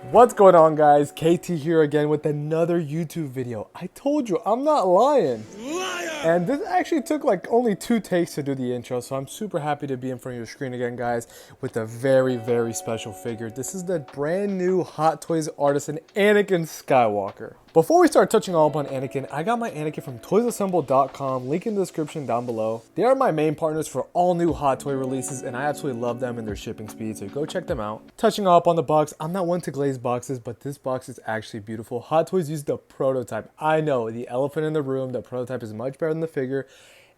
What's going on, guys? KT here again with another YouTube video. I told you, I'm not lying. And this actually took like only 2 takes to do the intro, so I'm super happy to be in front of your screen again, guys, with a very, very special figure. This is the brand new Hot Toys Artisan Anakin Skywalker. Before we start touching all up on Anakin, I got my Anakin from ToysAssemble.com, link in the description down below. They are my main partners for all new Hot Toy releases, and I absolutely love them and their shipping speed, so go check them out. Touching all up on the box, I'm not one to glaze boxes, but this box is actually beautiful. Hot Toys used the prototype. I know, the elephant in the room, the prototype is much better than the figure.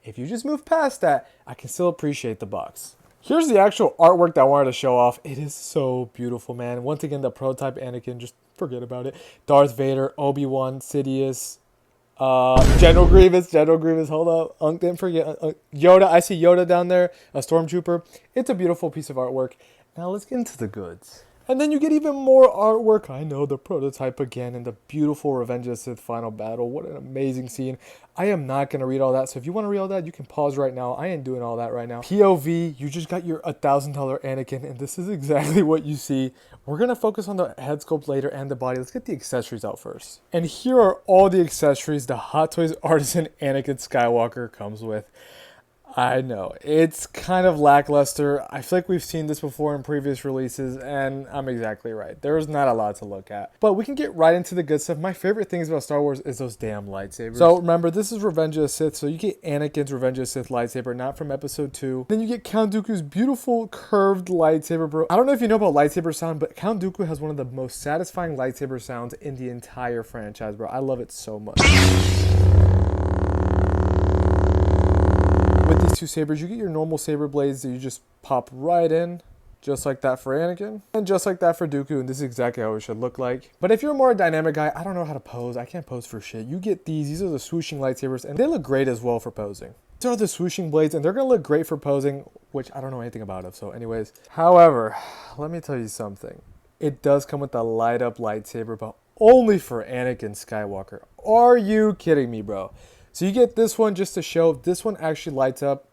If you just move past that, I can still appreciate the box. Here's the actual artwork that I wanted to show off. It is so beautiful, man. Once again, the prototype Anakin, just forget about it. Darth Vader, Obi-Wan, Sidious, General Grievous, hold up. Didn't forget. Yoda, I see Yoda down there, a Stormtrooper. It's a beautiful piece of artwork. Now let's get into the goods. And then you get even more artwork. I know, the prototype again and the beautiful Revenge of the Sith final battle. What an amazing scene. I am not going to read all that. So if you want to read all that, you can pause right now. I ain't doing all that right now. POV, you just got your $1,000 Anakin, and this is exactly what you see. We're going to focus on the head sculpt later and the body. Let's get the accessories out first. And here are all the accessories the Hot Toys Artisan Anakin Skywalker comes with. I know, it's kind of lackluster. I feel like we've seen this before in previous releases, and I'm exactly right. There's not a lot to look at. But we can get right into the good stuff. My favorite things about Star Wars is those damn lightsabers. So remember, this is Revenge of the Sith, so you get Anakin's Revenge of the Sith lightsaber, not from Episode 2. Then you get Count Dooku's beautiful curved lightsaber, bro. I don't know if you know about lightsaber sound, but Count Dooku has one of the most satisfying lightsaber sounds in the entire franchise, bro. I love it so much. With these 2 sabers, you get your normal saber blades that you just pop right in, just like that for Anakin, and just like that for Dooku, and this is exactly how it should look like. But if you're a more dynamic guy, I don't know how to pose. I can't pose for shit. You get these are the swooshing lightsabers, and they look great as well for posing. These are the swooshing blades, and they're going to look great for posing, which I don't know anything about it, so anyways. However, let me tell you something. It does come with a light-up lightsaber, but only for Anakin Skywalker. Are you kidding me, bro? So you get this one just to show. This one actually lights up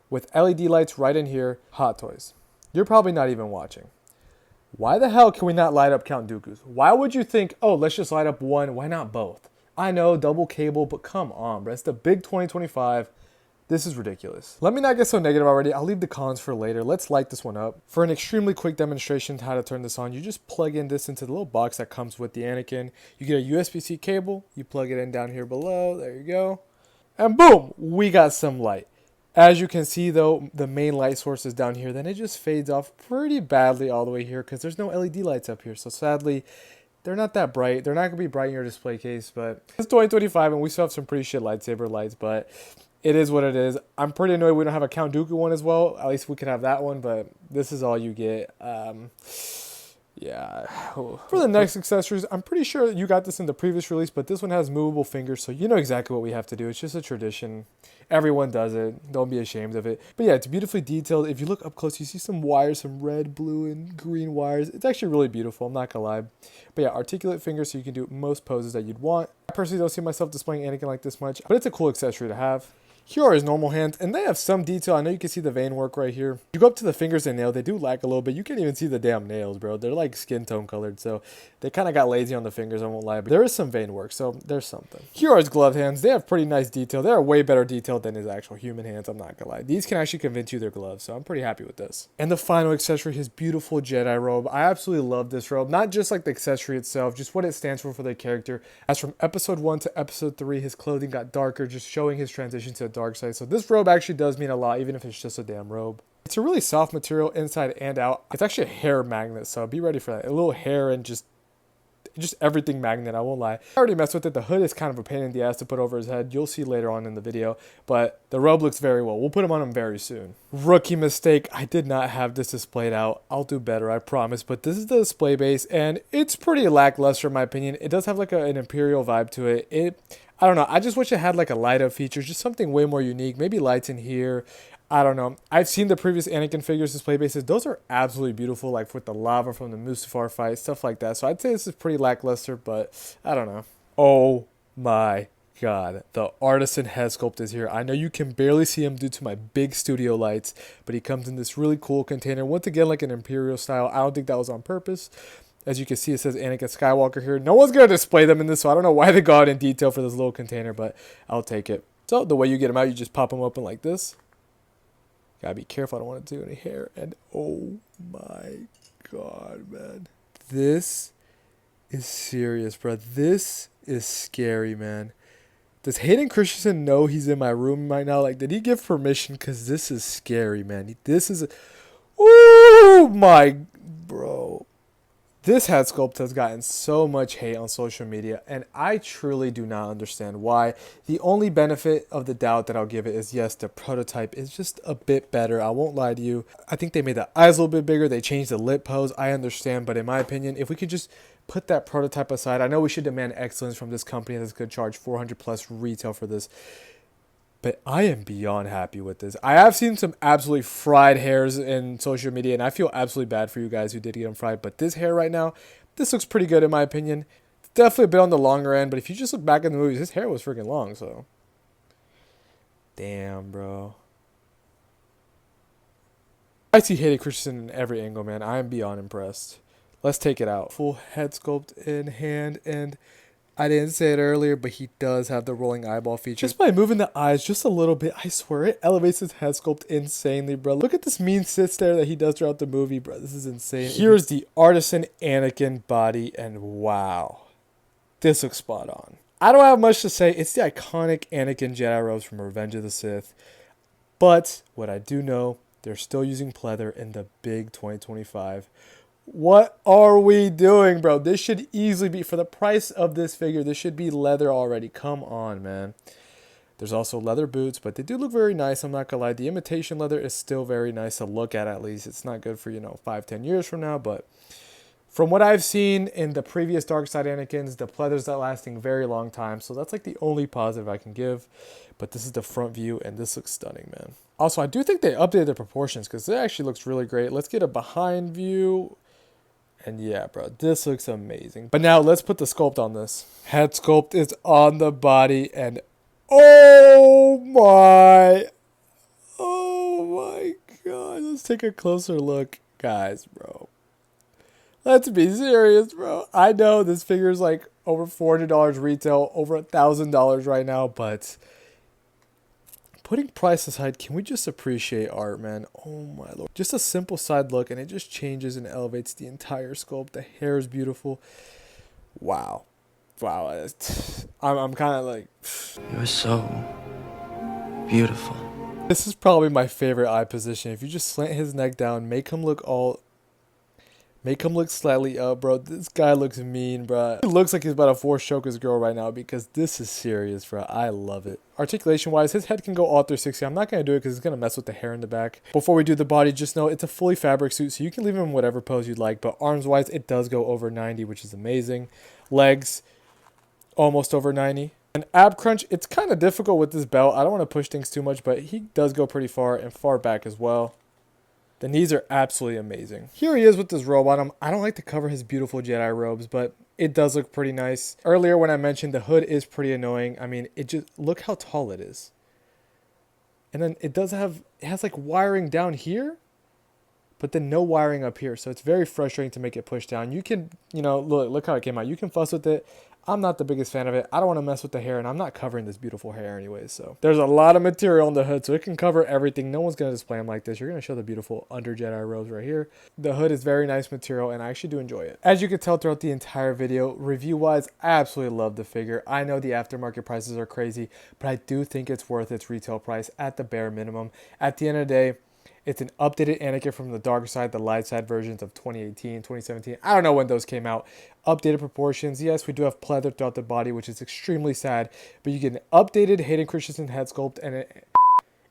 with LED lights right in here. Hot Toys. You're probably not even watching. Why the hell can we not light up Count Dooku's? Why would you think, oh, let's just light up one? Why not both? I know, double cable, but come on, bro. It's the big 2025. This is ridiculous. Let me not get so negative already. I'll leave the cons for later. Let's light this one up. For an extremely quick demonstration to how to turn this on, you just plug in this into the little box that comes with the Anakin. You get a USB-C cable. You plug it in down here below. There you go. And boom, we got some light. As you can see, though, the main light source is down here. Then it just fades off pretty badly all the way here because there's no LED lights up here. So sadly, they're not that bright. They're not going to be bright in your display case, but it's 2025 and we still have some pretty shit lightsaber lights, but it is what it is. I'm pretty annoyed we don't have a Count Dooku one as well. At least we could have that one, but this is all you get. Yeah. For the next accessories, I'm pretty sure you got this in the previous release, but this one has movable fingers, so you know exactly what we have to do. It's just a tradition. Everyone does it. Don't be ashamed of it. But yeah, it's beautifully detailed. If you look up close, you see some wires, some red, blue, and green wires. It's actually really beautiful. I'm not gonna lie. But yeah, articulate fingers so you can do most poses that you'd want. I personally don't see myself displaying Anakin like this much, but it's a cool accessory to have. Here are his normal hands, and they have some detail. I know you can see the vein work right here. You go up to the fingers and nail, they do lag a little bit. You can't even see the damn nails, bro. They're like skin tone colored, so they kind of got lazy on the fingers, I won't lie. But there is some vein work, so there's something. Here are his gloved hands. They have pretty nice detail. They are way better detailed than his actual human hands, I'm not gonna lie. These can actually convince you they're gloves, so I'm pretty happy with this. And the final accessory, his beautiful Jedi robe. I absolutely love this robe. Not just like the accessory itself, just what it stands for the character. As from episode 1 to episode 3, his clothing got darker, just showing his transition to the dark side. So this robe actually does mean a lot, even if it's just a damn robe. It's a really soft material inside and out. It's actually a hair magnet, so be ready for that. A little hair and just everything magnet, I won't lie. I already messed with it. The hood is kind of a pain in the ass to put over his head. You'll see later on in the video, but the robe looks very well. We'll put him on him very soon. Rookie mistake. I did not have this displayed out. I'll do better, I promise, but this is the display base, and it's pretty lackluster in my opinion. It does have like an Imperial vibe to it. I don't know. I just wish it had like a light up feature, just something way more unique. Maybe lights in here. I don't know. I've seen the previous Anakin figures display bases. Those are absolutely beautiful, like with the lava from the Mustafar fight, stuff like that. So I'd say this is pretty lackluster, but I don't know. Oh my God, the Artisan head sculpt is here. I know you can barely see him due to my big studio lights, but he comes in this really cool container. Once again, like an Imperial style. I don't think that was on purpose. As you can see, it says Anakin Skywalker here. No one's going to display them in this, so I don't know why they got in detail for this little container, but I'll take it. So the way you get them out, you just pop them open like this. Gotta be careful, I don't want to do any hair. And oh my god, man. This is serious, bro. This is scary, man. Does Hayden Christensen know he's in my room right now? Like, did he give permission? Because this is scary, man. This is... Oh my... Bro. This head sculpt has gotten so much hate on social media, and I truly do not understand why. The only benefit of the doubt that I'll give it is, yes, the prototype is just a bit better. I won't lie to you. I think they made the eyes a little bit bigger. They changed the lip pose. I understand, but in my opinion, if we could just put that prototype aside, I know we should demand excellence from this company that's going to charge 400 plus retail for this. But I am beyond happy with this. I have seen some absolutely fried hairs in social media, and I feel absolutely bad for you guys who did get them fried. But this hair right now, this looks pretty good in my opinion. It's definitely a bit on the longer end, but if you just look back in the movies, his hair was freaking long, so. Damn, bro. I see Hayden Christensen in every angle, man. I am beyond impressed. Let's take it out. Full head sculpt in hand, and I didn't say it earlier, but he does have the rolling eyeball feature. Just by moving the eyes just a little bit, I swear it elevates his head sculpt insanely, bro. Look at this mean sit stare that he does throughout the movie, bro. This is insane. Here's the Artisan Anakin body, and wow. This looks spot on. I don't have much to say. It's the iconic Anakin Jedi robes from Revenge of the Sith. But what I do know, they're still using pleather in the big 2025. What are we doing, bro? This should easily be, for the price of this figure, this should be leather already. Come on, man. There's also leather boots, but they do look very nice. I'm not going to lie. The imitation leather is still very nice to look at least. It's not good for, 5-10 years from now, but from what I've seen in the previous Dark Side Anakins, the pleather's not lasting very long time. So that's like the only positive I can give. But this is the front view, and this looks stunning, man. Also, I do think they updated the proportions because it actually looks really great. Let's get a behind view. And yeah, bro, this looks amazing. But now let's put the sculpt on this. Head sculpt is on the body, and oh my god. Let's take a closer look, guys, bro. Let's be serious, bro. I know this figure is like over $400 retail, over $1,000 right now, but putting price aside, can we just appreciate art, man? Oh my lord. Just a simple side look, and it just changes and elevates the entire sculpt. The hair is beautiful. Wow. Wow. I'm kind of like... You're so beautiful. This is probably my favorite eye position. If you just slant his neck down, make him look slightly up, bro. This guy looks mean, bro. He looks like he's about to force choke his girl right now because this is serious, bro. I love it. Articulation-wise, his head can go all 360. I'm not going to do it because it's going to mess with the hair in the back. Before we do the body, just know it's a fully fabric suit, so you can leave him in whatever pose you'd like. But arms-wise, it does go over 90, which is amazing. Legs, almost over 90. An ab crunch, it's kind of difficult with this belt. I don't want to push things too much, but he does go pretty far and far back as well. The knees are absolutely amazing. Here he is with this robe on him. I don't like to cover his beautiful Jedi robes, but it does look pretty nice. Earlier when I mentioned the hood is pretty annoying. I mean, it just, look how tall it is. And then it has like wiring down here, but then no wiring up here. So it's very frustrating to make it push down. You can, look how it came out. You can fuss with it. I'm not the biggest fan of it. I don't want to mess with the hair, and I'm not covering this beautiful hair anyways. So there's a lot of material on the hood, so it can cover everything. No one's going to display them like this. You're going to show the beautiful under Jedi robes right here. The hood is very nice material, and I actually do enjoy it. As you can tell throughout the entire video, review-wise, I absolutely love the figure. I know the aftermarket prices are crazy, but I do think it's worth its retail price at the bare minimum. At the end of the day, it's an updated Anakin from the dark side, the light side versions of 2018, 2017. I don't know when those came out. Updated proportions. Yes, we do have pleather throughout the body, which is extremely sad. But you get an updated Hayden Christensen head sculpt. And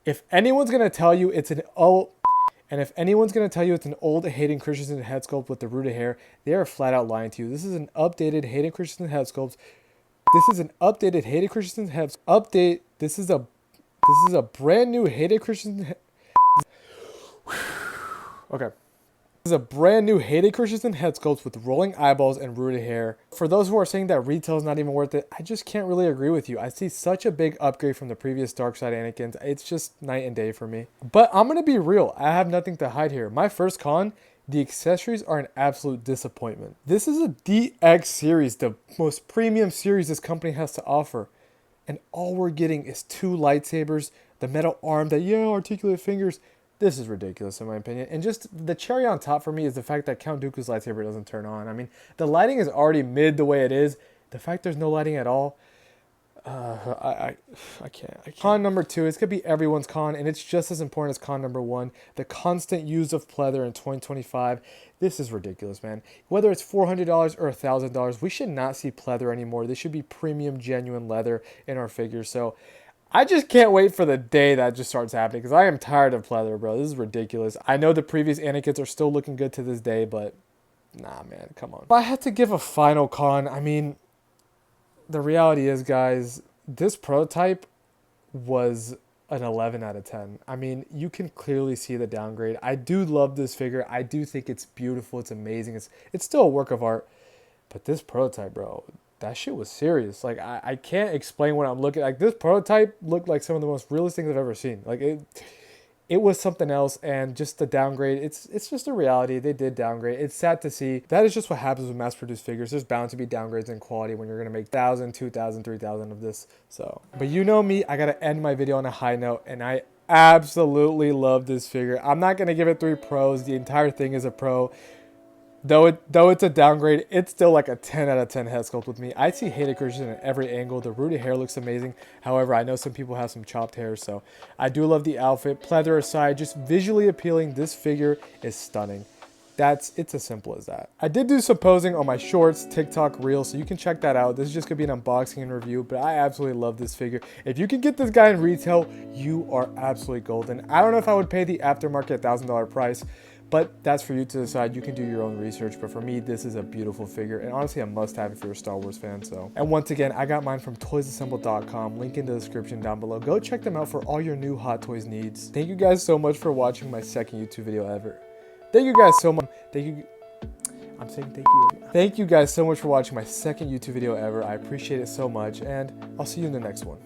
if anyone's going to tell you it's an old Hayden Christensen head sculpt with the rooted hair, they are flat out lying to you. This is an updated Hayden Christensen head sculpt. This is an updated Hayden Christensen head update. This is a brand new Hayden Christensen. Okay. This is a brand new Hayden Christensen head sculpt with rolling eyeballs and rooted hair. For those who are saying that retail is not even worth it, I just can't really agree with you. I see such a big upgrade from the previous Dark Side Anakins. It's just night and day for me. But I'm going to be real. I have nothing to hide here. My first con, The accessories are an absolute disappointment. This is a DX series, the most premium series this company has to offer. And all we're getting is 2 lightsabers, the metal arm, that, articulate fingers. This is ridiculous in my opinion. And just the cherry on top for me is the fact that Count Dooku's lightsaber doesn't turn on. I mean, the lighting is already mid the way it is. The fact there's no lighting at all, I can't. Con number 2, it's going to be everyone's con, and it's just as important as con number 1. The constant use of pleather in 2025. This is ridiculous, man. Whether it's $400 or $1,000, we should not see pleather anymore. This should be premium, genuine leather in our figures. So I just can't wait for the day that just starts happening, because I am tired of pleather, bro. This is ridiculous. I know the previous Anakins are still looking good to this day, but nah, man, come on. If I had to give a final con, I mean, the reality is, guys, this prototype was an 11 out of 10. I mean, you can clearly see the downgrade. I do love this figure. I do think it's beautiful. It's amazing. It's still a work of art. But this prototype, bro, that shit was serious. Like, I can't explain what I'm looking at. Like, this prototype looked like some of the most realist things I've ever seen. Like, it was something else, and just the downgrade, it's just a reality. They did downgrade. It's sad to see. That is just what happens with mass-produced figures. There's bound to be downgrades in quality when you're going to make 1,000, 2,000, 3,000 of this. So, but you know me, I got to end my video on a high note, and I absolutely love this figure. I'm not going to give it 3 pros. The entire thing is a pro. Though it's a downgrade, it's still like a 10 out of 10 head sculpt with me. I see hate accretion at every angle. The rooted hair looks amazing. However, I know some people have some chopped hair, so I do love the outfit. Pleather aside, just visually appealing, this figure is stunning. It's as simple as that. I did do some posing on my shorts, TikTok, Reels, so you can check that out. This is just gonna be an unboxing and review, but I absolutely love this figure. If you can get this guy in retail, you are absolutely golden. I don't know if I would pay the aftermarket $1,000 price, but that's for you to decide. You can do your own research. But for me, this is a beautiful figure, and honestly a must-have if you're a Star Wars fan. So, and once again, I got mine from ToysAssemble.com. Link in the description down below. Go check them out for all your new Hot Toys needs. Thank you guys so much for watching my second YouTube video ever. Thank you guys so much. I'm saying thank you. Thank you guys so much for watching my second YouTube video ever. I appreciate it so much, and I'll see you in the next one.